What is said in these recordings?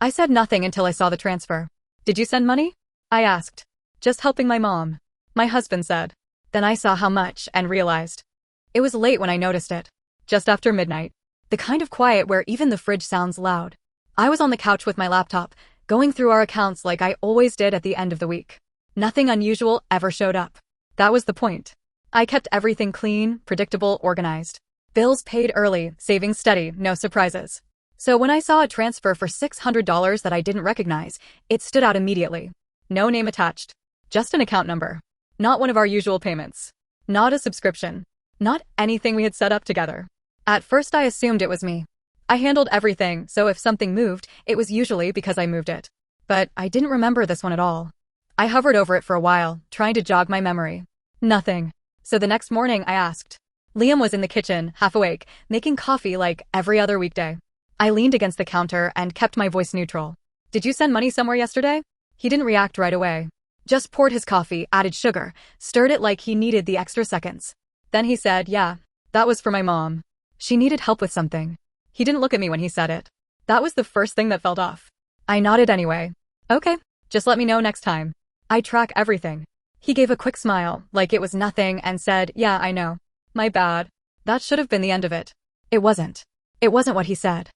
I said nothing until I saw the transfer. Did you send money? I asked. Just helping my mom. My husband said. Then I saw how much and realized. It was late when I noticed it. Just after midnight. The kind of quiet where even the fridge sounds loud. I was on the couch with my laptop, going through our accounts like I always did at the end of the week. Nothing unusual ever showed up. That was the point. I kept everything clean, predictable, organized. Bills paid early, savings steady, no surprises. So when I saw a transfer for $600 that I didn't recognize, it stood out immediately. No name attached. Just an account number. Not one of our usual payments. Not a subscription. Not anything we had set up together. At first I assumed it was me. I handled everything, so if something moved, it was usually because I moved it. But I didn't remember this one at all. I hovered over it for a while, trying to jog my memory. Nothing. So the next morning I asked. Liam was in the kitchen, half awake, making coffee like every other weekday. I leaned against the counter and kept my voice neutral. Did you send money somewhere yesterday? He didn't react right away. Just poured his coffee, added sugar, stirred it like he needed the extra seconds. Then he said, yeah, that was for my mom. She needed help with something. He didn't look at me when he said it. That was the first thing that felt off. I nodded anyway. Okay, just let me know next time. I track everything. He gave a quick smile, like it was nothing, and said, yeah, I know. My bad. That should have been the end of it. It wasn't. It wasn't what he said.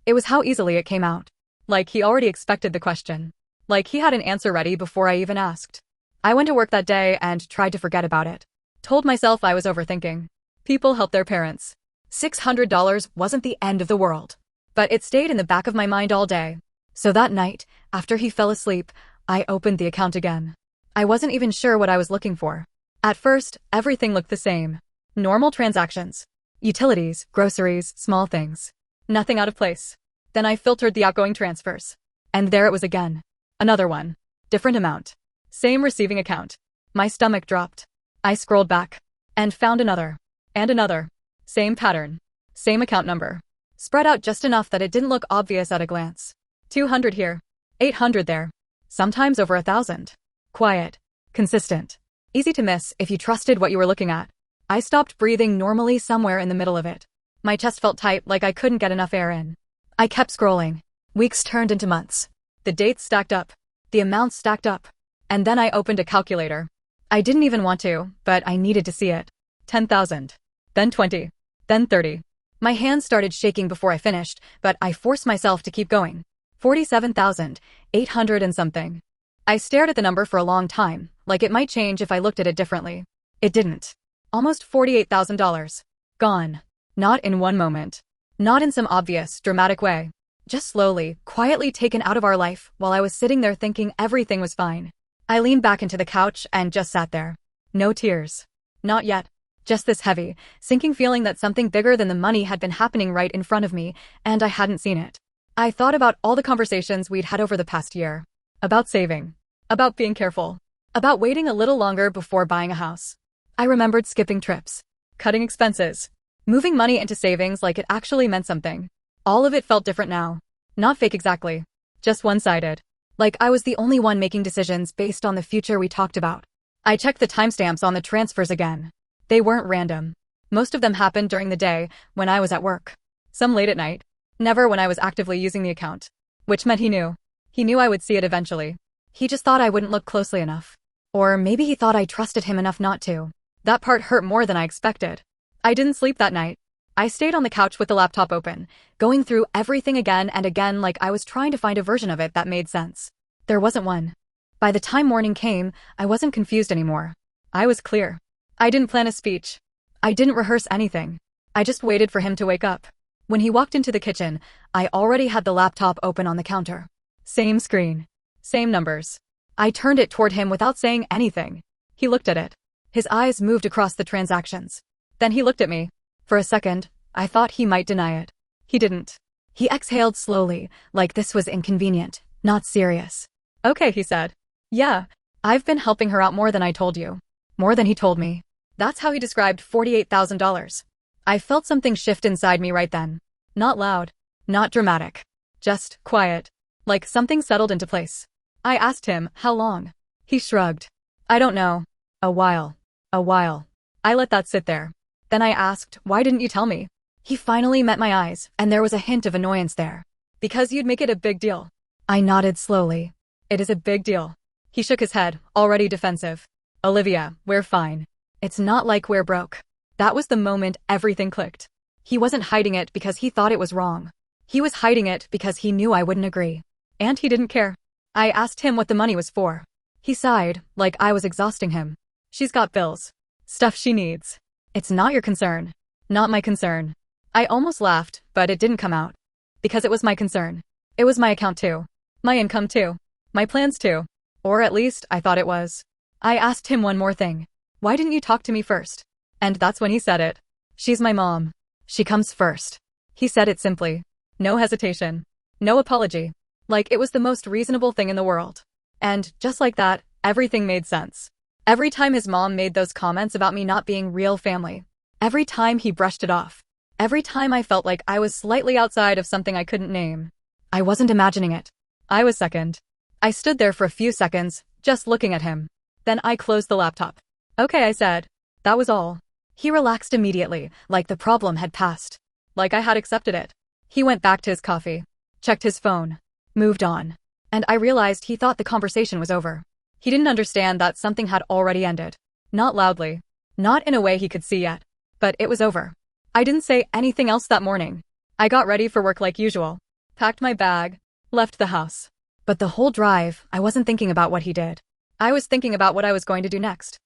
It was how easily it came out. Like he already expected the question. Like he had an answer ready before I even asked. I went to work that day and tried to forget about it. Told myself I was overthinking. People help their parents. $600 wasn't the end of the world. But it stayed in the back of my mind all day. So that night, after he fell asleep, I opened the account again. I wasn't even sure what I was looking for. At first, everything looked the same. Normal transactions. Utilities, groceries, small things. Nothing out of place. Then I filtered the outgoing transfers. And there it was again. Another one. Different amount. Same receiving account. My stomach dropped. I scrolled back. And found another. And another. Same pattern. Same account number. Spread out just enough that it didn't look obvious at a glance. 200 here. 800 there. Sometimes over 1,000. Quiet. Consistent. Easy to miss if you trusted what you were looking at. I stopped breathing normally somewhere in the middle of it. My chest felt tight like I couldn't get enough air in. I kept scrolling. Weeks turned into months. The dates stacked up. The amounts stacked up. And then I opened a calculator. I didn't even want to, but I needed to see it. 10,000. Then 20. Then 30. My hands started shaking before I finished, but I forced myself to keep going. 47,800 and something. I stared at the number for a long time, like it might change if I looked at it differently. It didn't. Almost $48,000. Gone. Not in one moment. Not in some obvious, dramatic way. Just slowly, quietly taken out of our life while I was sitting there thinking everything was fine. I leaned back into the couch and just sat there. No tears. Not yet. Just this heavy, sinking feeling that something bigger than the money had been happening right in front of me, and I hadn't seen it. I thought about all the conversations we'd had over the past year. About saving. About being careful. About waiting a little longer before buying a house. I remembered skipping trips. Cutting expenses. Moving money into savings like it actually meant something. All of it felt different now. Not fake exactly. Just one-sided. Like I was the only one making decisions based on the future we talked about. I checked the timestamps on the transfers again. They weren't random. Most of them happened during the day when I was at work. Some late at night. Never when I was actively using the account. Which meant he knew. He knew I would see it eventually. He just thought I wouldn't look closely enough. Or maybe he thought I trusted him enough not to. That part hurt more than I expected. I didn't sleep that night. I stayed on the couch with the laptop open, going through everything again and again like I was trying to find a version of it that made sense. There wasn't one. By the time morning came, I wasn't confused anymore. I was clear. I didn't plan a speech. I didn't rehearse anything. I just waited for him to wake up. When he walked into the kitchen, I already had the laptop open on the counter. Same screen. Same numbers. I turned it toward him without saying anything. He looked at it. His eyes moved across the transactions. Then he looked at me. For a second, I thought he might deny it. He didn't. He exhaled slowly, like this was inconvenient, not serious. Okay, he said. Yeah, I've been helping her out more than I told you. More than he told me. That's how he described $48,000. I felt something shift inside me right then. Not loud. Not dramatic. Just quiet. Like something settled into place. I asked him, how long? He shrugged. I don't know. A while. A while. I let that sit there. Then I asked, why didn't you tell me? He finally met my eyes, and there was a hint of annoyance there. Because you'd make it a big deal. I nodded slowly. It is a big deal. He shook his head, already defensive. Olivia, we're fine. It's not like we're broke. That was the moment everything clicked. He wasn't hiding it because he thought it was wrong. He was hiding it because he knew I wouldn't agree. And he didn't care. I asked him what the money was for. He sighed, like I was exhausting him. She's got bills. Stuff she needs. It's not your concern. Not my concern. I almost laughed, but it didn't come out. Because it was my concern. It was my account too. My income too. My plans too. Or at least, I thought it was. I asked him one more thing. Why didn't you talk to me first? And that's when he said it. She's my mom. She comes first. He said it simply. No hesitation. No apology. Like it was the most reasonable thing in the world. And, just like that, everything made sense. Every time his mom made those comments about me not being real family. Every time he brushed it off. Every time I felt like I was slightly outside of something I couldn't name. I wasn't imagining it. I was second. I stood there for a few seconds, just looking at him. Then I closed the laptop. Okay, I said. That was all. He relaxed immediately, like the problem had passed. Like I had accepted it. He went back to his coffee. Checked his phone. Moved on. And I realized he thought the conversation was over. He didn't understand that something had already ended. Not loudly. Not in a way he could see yet. But it was over. I didn't say anything else that morning. I got ready for work like usual. Packed my bag. Left the house. But the whole drive, I wasn't thinking about what he did. I was thinking about what I was going to do next.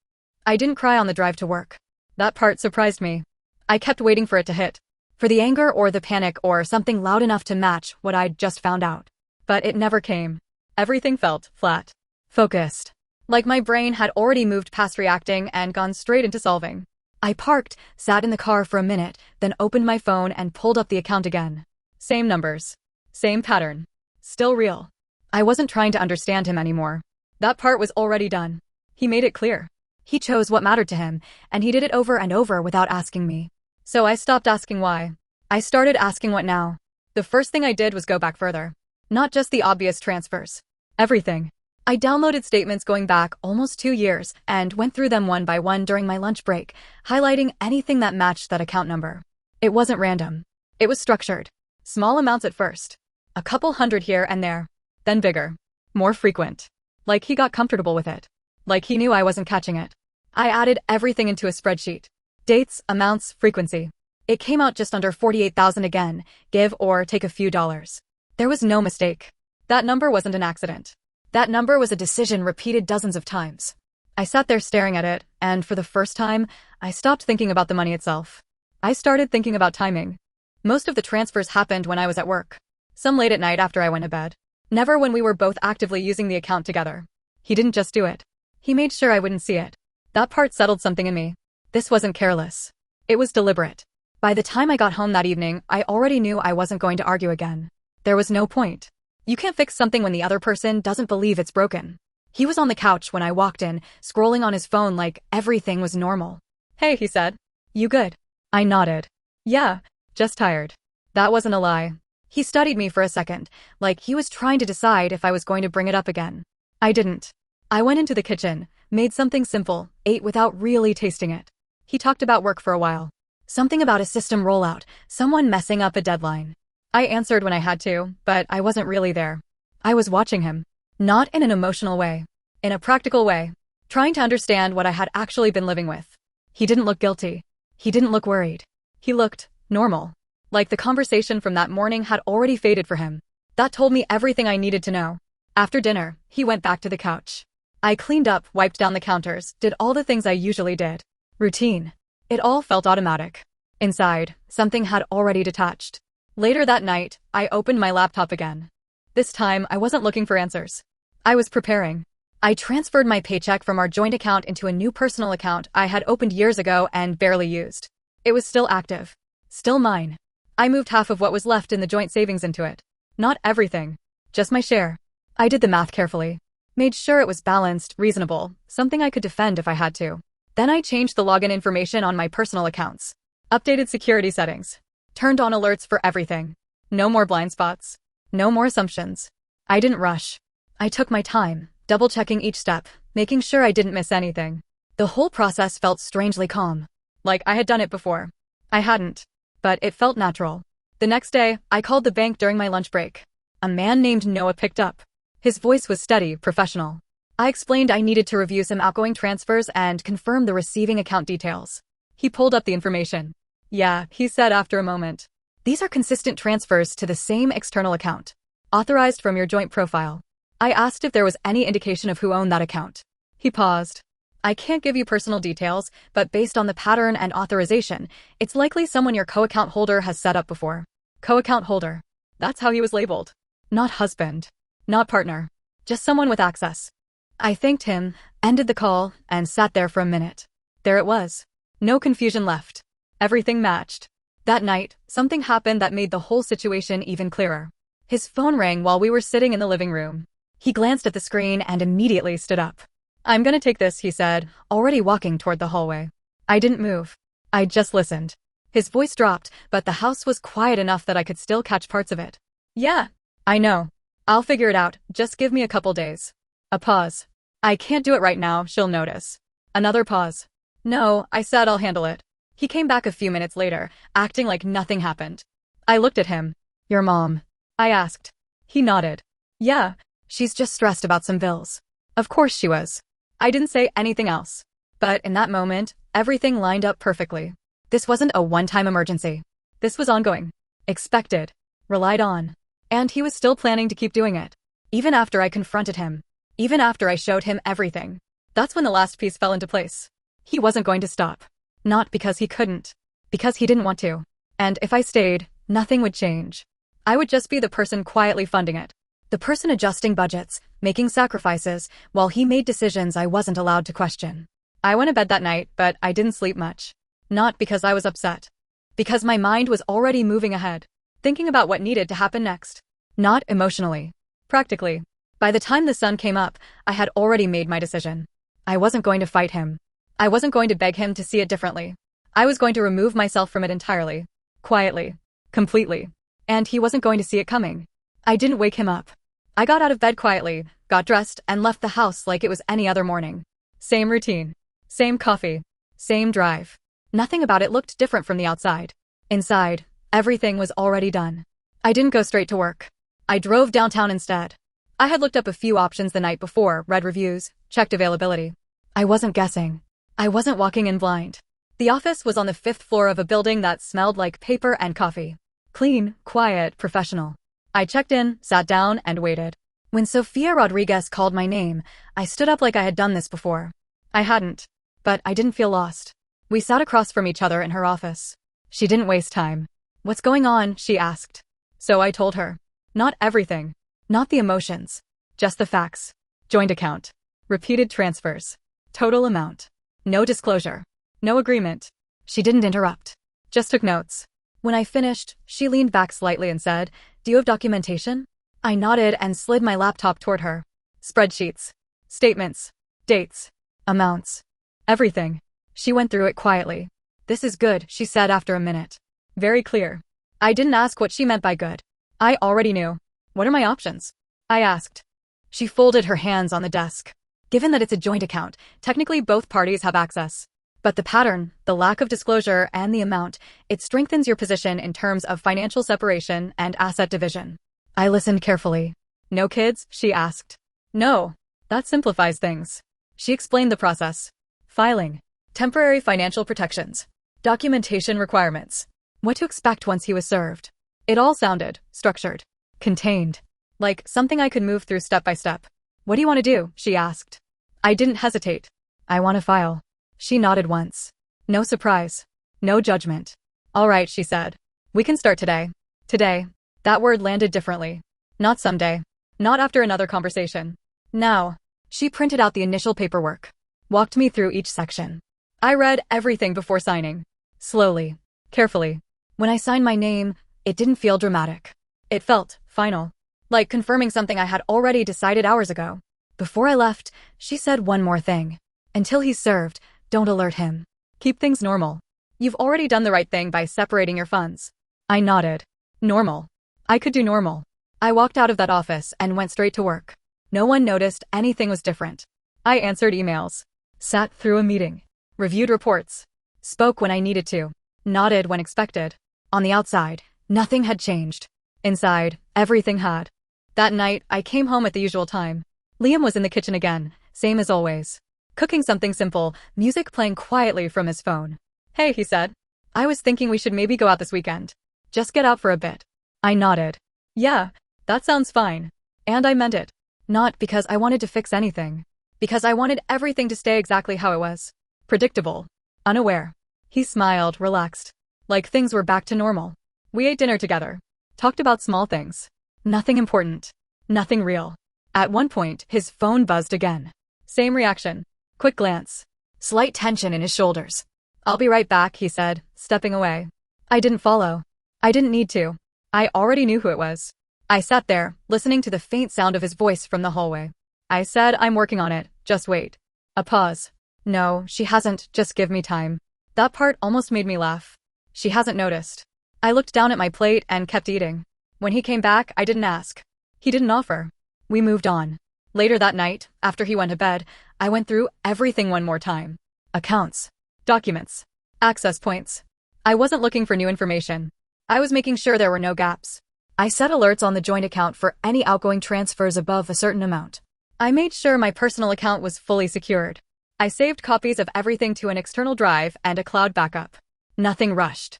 I didn't cry on the drive to work. That part surprised me. I kept waiting for it to hit. For the anger or the panic or something loud enough to match what I'd just found out. But it never came. Everything felt flat. Focused. Like my brain had already moved past reacting and gone straight into solving. I parked, sat in the car for a minute, then opened my phone and pulled up the account again. Same numbers. Same pattern. Still real. I wasn't trying to understand him anymore. That part was already done. He made it clear. He chose what mattered to him, and he did it over and over without asking me. So I stopped asking why. I started asking what now. The first thing I did was go back further. Not just the obvious transfers. Everything. I downloaded statements going back almost 2 years and went through them one by one during my lunch break, highlighting anything that matched that account number. It wasn't random. It was structured. Small amounts at first. A couple hundred here and there. Then bigger. More frequent. Like he got comfortable with it. Like he knew I wasn't catching it. I added everything into a spreadsheet. Dates, amounts, frequency. It came out just under 48,000 again, give or take a few dollars. There was no mistake. That number wasn't an accident. That number was a decision repeated dozens of times. I sat there staring at it, and for the first time, I stopped thinking about the money itself. I started thinking about timing. Most of the transfers happened when I was at work. Some late at night after I went to bed. Never when we were both actively using the account together. He didn't just do it. He made sure I wouldn't see it. That part settled something in me. This wasn't careless. It was deliberate. By the time I got home that evening, I already knew I wasn't going to argue again. There was no point. You can't fix something when the other person doesn't believe it's broken. He was on the couch when I walked in, scrolling on his phone like everything was normal. Hey, he said. You good? I nodded. Yeah, just tired. That wasn't a lie. He studied me for a second, like he was trying to decide if I was going to bring it up again. I didn't. I went into the kitchen, made something simple, ate without really tasting it. He talked about work for a while. Something about a system rollout, someone messing up a deadline. I answered when I had to, but I wasn't really there. I was watching him. Not in an emotional way. In a practical way. Trying to understand what I had actually been living with. He didn't look guilty. He didn't look worried. He looked normal. Like the conversation from that morning had already faded for him. That told me everything I needed to know. After dinner, he went back to the couch. I cleaned up, wiped down the counters, did all the things I usually did. Routine. It all felt automatic. Inside, something had already detached. Later that night, I opened my laptop again. This time, I wasn't looking for answers. I was preparing. I transferred my paycheck from our joint account into a new personal account I had opened years ago and barely used. It was still active. Still mine. I moved half of what was left in the joint savings into it. Not everything. Just my share. I did the math carefully. Made sure it was balanced, reasonable, something I could defend if I had to. Then I changed the login information on my personal accounts. Updated security settings. Turned on alerts for everything. No more blind spots. No more assumptions. I didn't rush. I took my time, double-checking each step, making sure I didn't miss anything. The whole process felt strangely calm. Like I had done it before. I hadn't. But it felt natural. The next day, I called the bank during my lunch break. A man named Noah picked up. His voice was steady, professional. I explained I needed to review some outgoing transfers and confirm the receiving account details. He pulled up the information. Yeah, he said after a moment. These are consistent transfers to the same external account, authorized from your joint profile. I asked if there was any indication of who owned that account. He paused. I can't give you personal details, but based on the pattern and authorization, it's likely someone your co-account holder has set up before. Co-account holder. That's how he was labeled. Not husband. Not partner. Just someone with access. I thanked him, ended the call, and sat there for a minute. There it was. No confusion left. Everything matched. That night, something happened that made the whole situation even clearer. His phone rang while we were sitting in the living room. He glanced at the screen and immediately stood up. I'm gonna take this, he said, already walking toward the hallway. I didn't move. I just listened. His voice dropped, but the house was quiet enough that I could still catch parts of it. Yeah, I know. I'll figure it out, just give me a couple days. A pause. I can't do it right now, she'll notice. Another pause. No, I said I'll handle it. He came back a few minutes later, acting like nothing happened. I looked at him. Your mom? I asked. He nodded. Yeah, she's just stressed about some bills. Of course she was. I didn't say anything else. But in that moment, everything lined up perfectly. This wasn't a one-time emergency. This was ongoing. Expected. Relied on. And he was still planning to keep doing it. Even after I confronted him. Even after I showed him everything. That's when the last piece fell into place. He wasn't going to stop. Not because he couldn't. Because he didn't want to. And if I stayed, nothing would change. I would just be the person quietly funding it. The person adjusting budgets, making sacrifices, while he made decisions I wasn't allowed to question. I went to bed that night, but I didn't sleep much. Not because I was upset. Because my mind was already moving ahead. Thinking about what needed to happen next. Not emotionally. Practically. By the time the sun came up, I had already made my decision. I wasn't going to fight him. I wasn't going to beg him to see it differently. I was going to remove myself from it entirely. Quietly. Completely. And he wasn't going to see it coming. I didn't wake him up. I got out of bed quietly, got dressed, and left the house like it was any other morning. Same routine. Same coffee. Same drive. Nothing about it looked different from the outside. Inside, everything was already done. I didn't go straight to work. I drove downtown instead. I had looked up a few options the night before, read reviews, checked availability. I wasn't guessing. I wasn't walking in blind. The office was on the 5th floor of a building that smelled like paper and coffee. Clean, quiet, professional. I checked in, sat down, and waited. When Sofia Rodriguez called my name, I stood up like I had done this before. I hadn't. But I didn't feel lost. We sat across from each other in her office. She didn't waste time. What's going on? She asked. So I told her. Not everything. Not the emotions. Just the facts. Joint account. Repeated transfers. Total amount. No disclosure. No agreement. She didn't interrupt. Just took notes. When I finished, she leaned back slightly and said, "Do you have documentation?" I nodded and slid my laptop toward her. Spreadsheets. Statements. Dates. Amounts. Everything. She went through it quietly. "This is good," she said after a minute. Very clear. I didn't ask what she meant by good. I already knew. What are my options? I asked. She folded her hands on the desk. Given that it's a joint account, technically both parties have access. But the pattern, the lack of disclosure, and the amount, it strengthens your position in terms of financial separation and asset division. I listened carefully. No kids? She asked. No. That simplifies things. She explained the process. Filing. Temporary financial protections. Documentation requirements. What to expect once he was served. It all sounded structured. Contained. Like something I could move through step by step. What do you want to do? She asked. I didn't hesitate. I want to file. She nodded once. No surprise. No judgment. All right, she said. We can start today. Today. That word landed differently. Not someday. Not after another conversation. Now. She printed out the initial paperwork. Walked me through each section. I read everything before signing. Slowly. Carefully. When I signed my name, it didn't feel dramatic. It felt final. Like confirming something I had already decided hours ago. Before I left, she said one more thing. Until he's served, don't alert him. Keep things normal. You've already done the right thing by separating your funds. I nodded. Normal. I could do normal. I walked out of that office and went straight to work. No one noticed anything was different. I answered emails. Sat through a meeting. Reviewed reports. Spoke when I needed to. Nodded when expected. On the outside, nothing had changed. Inside, everything had. That night, I came home at the usual time. Liam was in the kitchen again, same as always. Cooking something simple, music playing quietly from his phone. Hey, he said. I was thinking we should maybe go out this weekend. Just get out for a bit. I nodded. Yeah, that sounds fine. And I meant it. Not because I wanted to fix anything. Because I wanted everything to stay exactly how it was. Predictable. Unaware. He smiled, relaxed. Like things were back to normal. We ate dinner together. Talked about small things. Nothing important. Nothing real. At one point, his phone buzzed again. Same reaction. Quick glance. Slight tension in his shoulders. I'll be right back, he said, stepping away. I didn't follow. I didn't need to. I already knew who it was. I sat there, listening to the faint sound of his voice from the hallway. I said, I'm working on it, just wait. A pause. No, she hasn't, just give me time. That part almost made me laugh. She hasn't noticed. I looked down at my plate and kept eating. When he came back, I didn't ask. He didn't offer. We moved on. Later that night, after he went to bed, I went through everything one more time. Accounts. Documents. Access points. I wasn't looking for new information. I was making sure there were no gaps. I set alerts on the joint account for any outgoing transfers above a certain amount. I made sure my personal account was fully secured. I saved copies of everything to an external drive and a cloud backup. Nothing rushed.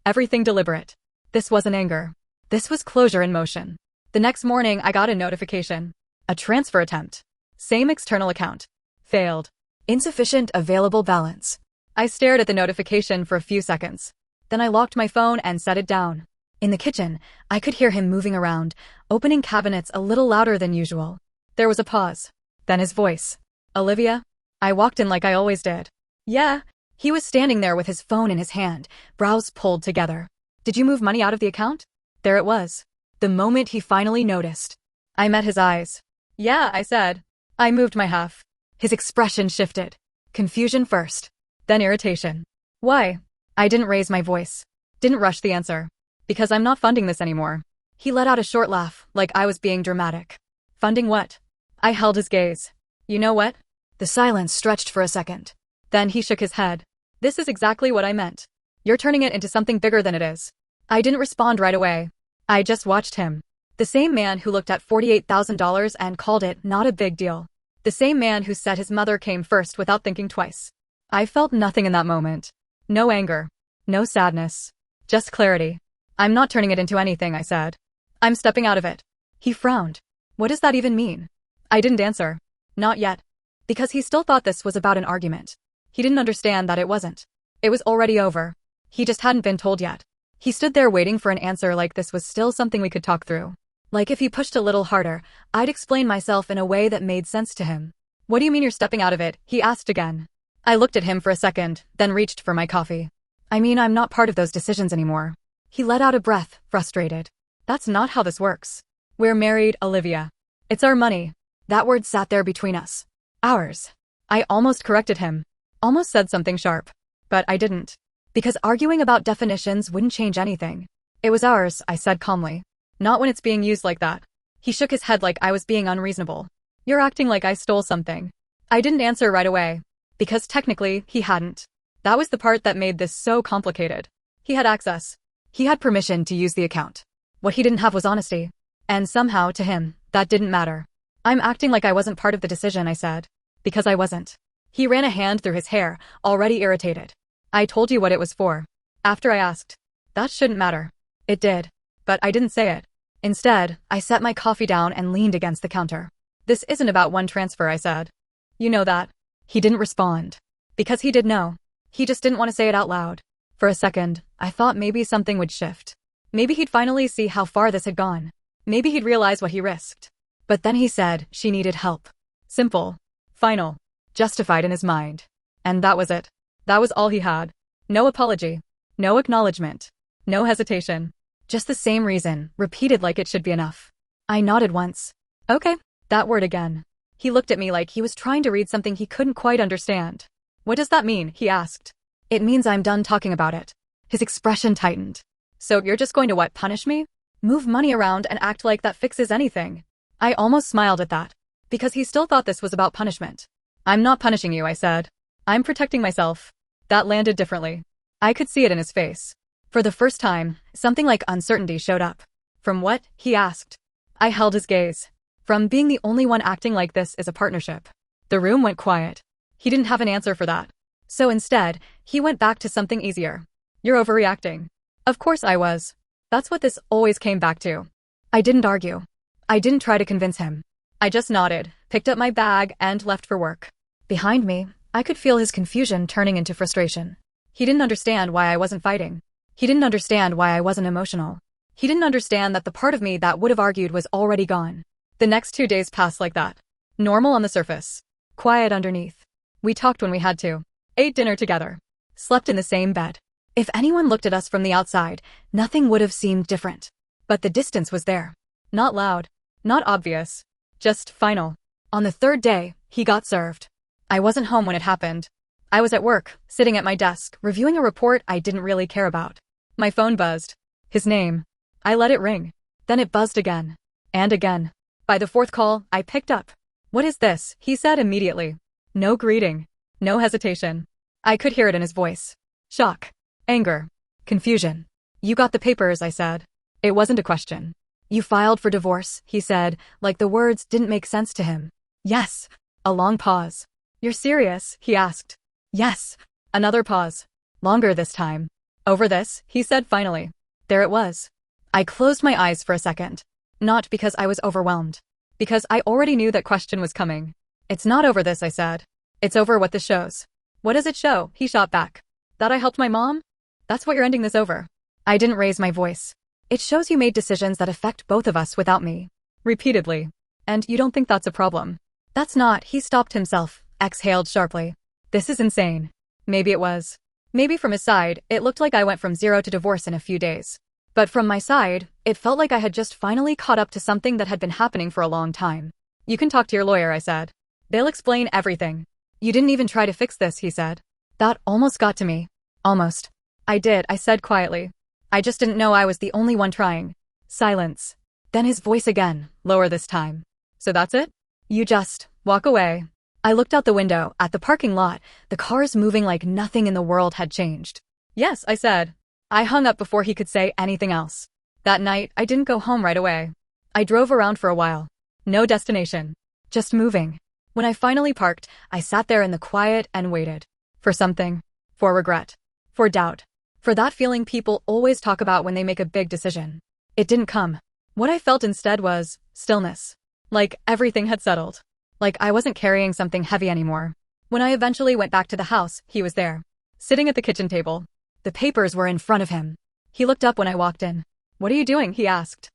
Everything deliberate. This wasn't anger. This was closure in motion. The next morning, I got a notification. A transfer attempt. Same external account. Failed. Insufficient available balance. I stared at the notification for a few seconds. Then I locked my phone and set it down. In the kitchen, I could hear him moving around, opening cabinets a little louder than usual. There was a pause. Then his voice. Olivia? I walked in like I always did. Yeah. He was standing there with his phone in his hand, brows pulled together. Did you move money out of the account? There it was. The moment he finally noticed. I met his eyes. Yeah, I said. I moved my half. His expression shifted. Confusion first. Then irritation. Why? I didn't raise my voice. Didn't rush the answer. Because I'm not funding this anymore. He let out a short laugh, like I was being dramatic. Funding what? I held his gaze. You know what? The silence stretched for a second. Then he shook his head. This is exactly what I meant. You're turning it into something bigger than it is. I didn't respond right away. I just watched him. The same man who looked at $48,000 and called it not a big deal. The same man who said his mother came first without thinking twice. I felt nothing in that moment. No anger. No sadness. Just clarity. I'm not turning it into anything, I said. I'm stepping out of it. He frowned. What does that even mean? I didn't answer. Not yet. Because he still thought this was about an argument. He didn't understand that it wasn't. It was already over. He just hadn't been told yet. He stood there waiting for an answer like this was still something we could talk through. Like if he pushed a little harder, I'd explain myself in a way that made sense to him. What do you mean you're stepping out of it? He asked again. I looked at him for a second, then reached for my coffee. I mean, I'm not part of those decisions anymore. He let out a breath, frustrated. That's not how this works. We're married, Olivia. It's our money. That word sat there between us. Ours. I almost corrected him. Almost said something sharp. But I didn't. Because arguing about definitions wouldn't change anything. It was ours, I said calmly. Not when it's being used like that. He shook his head like I was being unreasonable. You're acting like I stole something. I didn't answer right away. Because technically, he hadn't. That was the part that made this so complicated. He had access. He had permission to use the account. What he didn't have was honesty. And somehow, to him, that didn't matter. I'm acting like I wasn't part of the decision, I said. Because I wasn't. He ran a hand through his hair, already irritated. I told you what it was for. After I asked. That shouldn't matter. It did. But I didn't say it. Instead, I set my coffee down and leaned against the counter. This isn't about one transfer, I said. You know that. He didn't respond. Because he did know. He just didn't want to say it out loud. For a second, I thought maybe something would shift. Maybe he'd finally see how far this had gone. Maybe he'd realize what he risked. But then he said she needed help. Simple. Final. Justified in his mind. And that was it. That was all he had. No apology. No acknowledgement. No hesitation. Just the same reason, repeated like it should be enough. I nodded once. Okay. That word again. He looked at me like he was trying to read something he couldn't quite understand. What does that mean? He asked. It means I'm done talking about it. His expression tightened. So you're just going to what, punish me? Move money around and act like that fixes anything. I almost smiled at that. Because he still thought this was about punishment. I'm not punishing you, I said. I'm protecting myself. That landed differently. I could see it in his face. For the first time, something like uncertainty showed up. From what? He asked. I held his gaze. From being the only one acting like this is a partnership. The room went quiet. He didn't have an answer for that. So instead, he went back to something easier. You're overreacting. Of course I was. That's what this always came back to. I didn't argue. I didn't try to convince him. I just nodded, picked up my bag, and left for work. Behind me, I could feel his confusion turning into frustration. He didn't understand why I wasn't fighting. He didn't understand why I wasn't emotional. He didn't understand that the part of me that would have argued was already gone. The next 2 days passed like that. Normal on the surface. Quiet underneath. We talked when we had to. Ate dinner together. Slept in the same bed. If anyone looked at us from the outside, nothing would have seemed different. But the distance was there. Not loud. Not obvious. Just final. On the 3rd day, he got served. I wasn't home when it happened. I was at work, sitting at my desk, reviewing a report I didn't really care about. My phone buzzed. His name. I let it ring. Then it buzzed again. And again. By the 4th call, I picked up. "What is this?" he said immediately. No greeting. No hesitation. I could hear it in his voice. Shock. Anger. Confusion. "You got the papers," I said. It wasn't a question. "You filed for divorce," he said, like the words didn't make sense to him. "Yes." A long pause. "You're serious?" he asked. "Yes." Another pause. Longer this time. "Over this?" he said finally. There it was. I closed my eyes for a second. Not because I was overwhelmed. Because I already knew that question was coming. "It's not over this," I said. "It's over what this shows." "What does it show?" he shot back. "That I helped my mom? That's what you're ending this over." I didn't raise my voice. "It shows you made decisions that affect both of us without me." Repeatedly. "And you don't think that's a problem?" "That's not." He stopped himself, exhaled sharply. "This is insane." Maybe it was. Maybe from his side, it looked like I went from 0 to divorce in a few days. But from my side, it felt like I had just finally caught up to something that had been happening for a long time. "You can talk to your lawyer," I said. "They'll explain everything." "You didn't even try to fix this," he said. That almost got to me. Almost. "I did," I said quietly. "I just didn't know I was the only one trying." Silence. Then his voice again, lower this time. "So that's it? You just walk away?" I looked out the window, at the parking lot, the cars moving like nothing in the world had changed. "Yes," I said. I hung up before he could say anything else. That night, I didn't go home right away. I drove around for a while. No destination. Just moving. When I finally parked, I sat there in the quiet and waited. For something. For regret. For doubt. For that feeling people always talk about when they make a big decision. It didn't come. What I felt instead was stillness. Like everything had settled. Like I wasn't carrying something heavy anymore. When I eventually went back to the house, he was there. Sitting at the kitchen table. The papers were in front of him. He looked up when I walked in. "What are you doing?" he asked.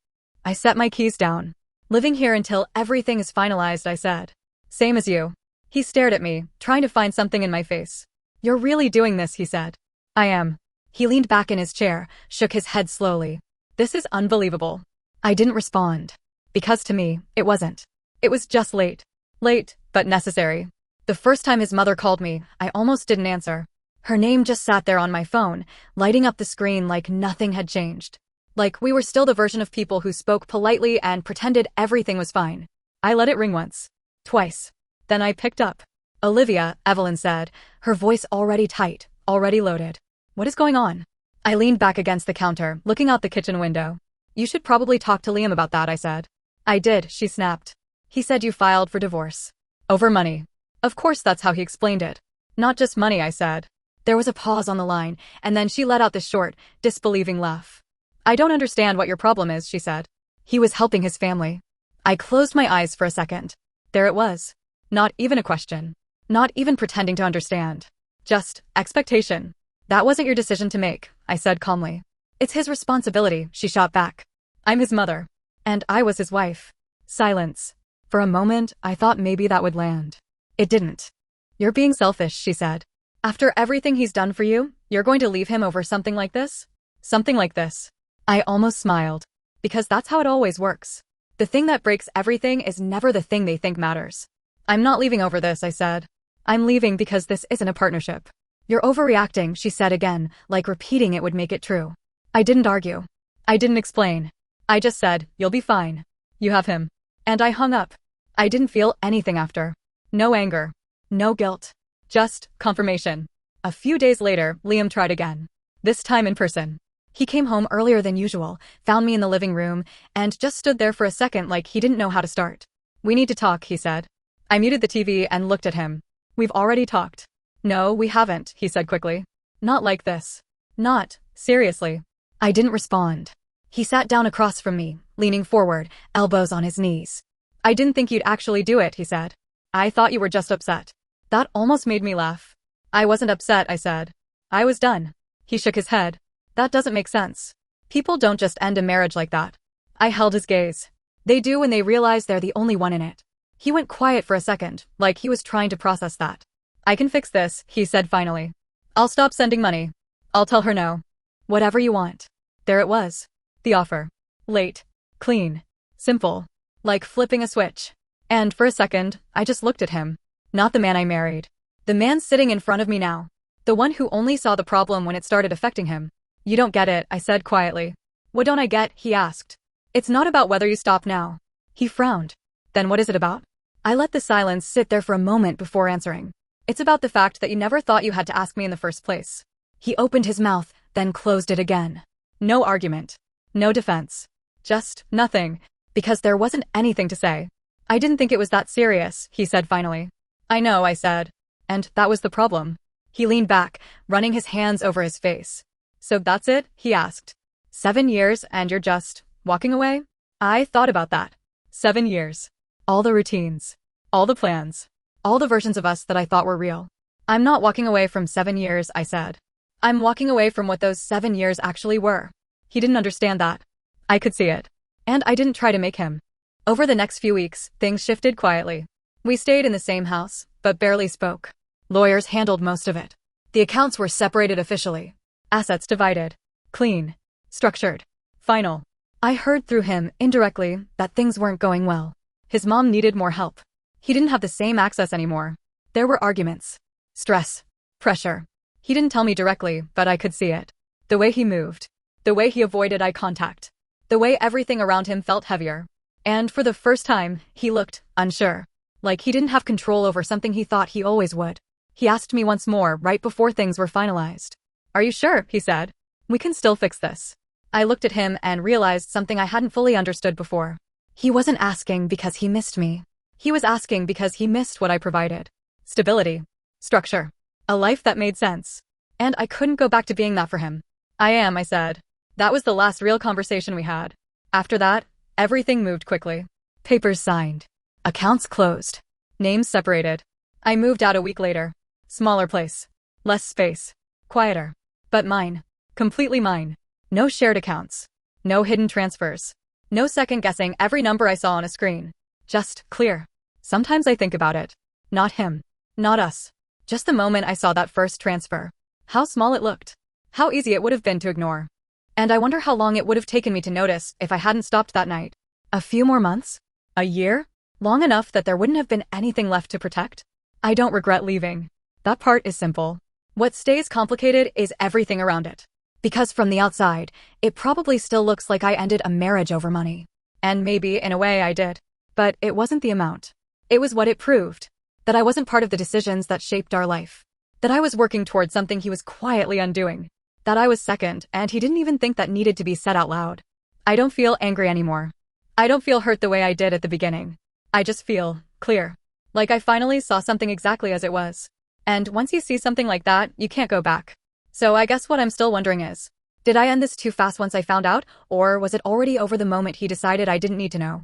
I set my keys down. "Living here until everything is finalized," I said. "Same as you." He stared at me, trying to find something in my face. "You're really doing this," he said. "I am." He leaned back in his chair, shook his head slowly. "This is unbelievable." I didn't respond. Because to me, it wasn't. It was just late. Late, but necessary. The first time his mother called me, I almost didn't answer. Her name just sat there on my phone, lighting up the screen like nothing had changed. Like we were still the version of people who spoke politely and pretended everything was fine. I let it ring once. Twice. Then I picked up. "Olivia," Evelyn said, her voice already tight, already loaded. "What is going on?" I leaned back against the counter, looking out the kitchen window. "You should probably talk to Liam about that," I said. "I did," she snapped. "He said you filed for divorce. Over money." Of course that's how he explained it. "Not just money," I said. There was a pause on the line, and then she let out this short, disbelieving laugh. "I don't understand what your problem is," she said. He was helping his family. I closed my eyes for a second. There it was. Not even a question. Not even pretending to understand. Just expectation. "That wasn't your decision to make," I said calmly. "It's his responsibility," she shot back. "I'm his mother. And I was his wife." Silence. For a moment, I thought maybe that would land. It didn't. "You're being selfish," she said. "After everything he's done for you, you're going to leave him over something like this?" "Something like this." I almost smiled. Because that's how it always works. The thing that breaks everything is never the thing they think matters. "I'm not leaving over this," I said. "I'm leaving because this isn't a partnership." "You're overreacting," she said again, like repeating it would make it true. I didn't argue. I didn't explain. I just said, "You'll be fine. You have him." And I hung up. I didn't feel anything after. No anger. No guilt. Just confirmation. A few days later, Liam tried again. This time in person. He came home earlier than usual, found me in the living room, and just stood there for a second like he didn't know how to start. "We need to talk," he said. I muted the TV and looked at him. "We've already talked." "No, we haven't," he said quickly. "Not like this. Not, seriously." I didn't respond. He sat down across from me, leaning forward, elbows on his knees. "I didn't think you'd actually do it," he said. "I thought you were just upset." That almost made me laugh. "I wasn't upset," I said. "I was done." He shook his head. "That doesn't make sense. People don't just end a marriage like that." I held his gaze. "They do when they realize they're the only one in it." He went quiet for a second, like he was trying to process that. "I can fix this," he said finally. "I'll stop sending money. I'll tell her no. Whatever you want." There it was. The offer. Late. Clean. Simple. Like flipping a switch. And for a second, I just looked at him. Not the man I married. The man sitting in front of me now. The one who only saw the problem when it started affecting him. "You don't get it," I said quietly. "What don't I get?" he asked. "It's not about whether you stop now." He frowned. "Then what is it about?" I let the silence sit there for a moment before answering. "It's about the fact that you never thought you had to ask me in the first place." He opened his mouth, then closed it again. No argument. No defense. Just nothing. Because there wasn't anything to say. "I didn't think it was that serious," he said finally. "I know," I said. "And that was the problem." He leaned back, running his hands over his face. "So that's it?" he asked. 7 years and you're just walking away?" I thought about that. 7 years. All the routines. All the plans. All the versions of us that I thought were real. "I'm not walking away from 7 years," I said. "I'm walking away from what those 7 years actually were." He didn't understand that. I could see it. And I didn't try to make him. Over the next few weeks, things shifted quietly. We stayed in the same house, but barely spoke. Lawyers handled most of it. The accounts were separated officially. Assets divided. Clean. Structured. Final. I heard through him, indirectly, that things weren't going well. His mom needed more help. He didn't have the same access anymore. There were arguments. Stress. Pressure. He didn't tell me directly, but I could see it. The way he moved. The way he avoided eye contact. The way everything around him felt heavier. And for the first time, he looked unsure. Like he didn't have control over something he thought he always would. He asked me once more right before things were finalized. "Are you sure?" he said. "We can still fix this." I looked at him and realized something I hadn't fully understood before. He wasn't asking because he missed me. He was asking because he missed what I provided. Stability. Structure. A life that made sense. And I couldn't go back to being that for him. "I am," I said. That was the last real conversation we had. After that, everything moved quickly. Papers signed. Accounts closed. Names separated. I moved out a week later. Smaller place. Less space. Quieter. But mine. Completely mine. No shared accounts. No hidden transfers. No second guessing every number I saw on a screen. Just clear. Sometimes I think about it. Not him. Not us. Just the moment I saw that first transfer. How small it looked. How easy it would have been to ignore. And I wonder how long it would have taken me to notice if I hadn't stopped that night. A few more months? A year? Long enough that there wouldn't have been anything left to protect? I don't regret leaving. That part is simple. What stays complicated is everything around it. Because from the outside, it probably still looks like I ended a marriage over money. And maybe, in a way, I did. But it wasn't the amount. It was what it proved. That I wasn't part of the decisions that shaped our life. That I was working towards something he was quietly undoing. That I was second, and he didn't even think that needed to be said out loud. I don't feel angry anymore. I don't feel hurt the way I did at the beginning. I just feel clear. Like I finally saw something exactly as it was. And once you see something like that, you can't go back. So I guess what I'm still wondering is, did I end this too fast once I found out, or was it already over the moment he decided I didn't need to know?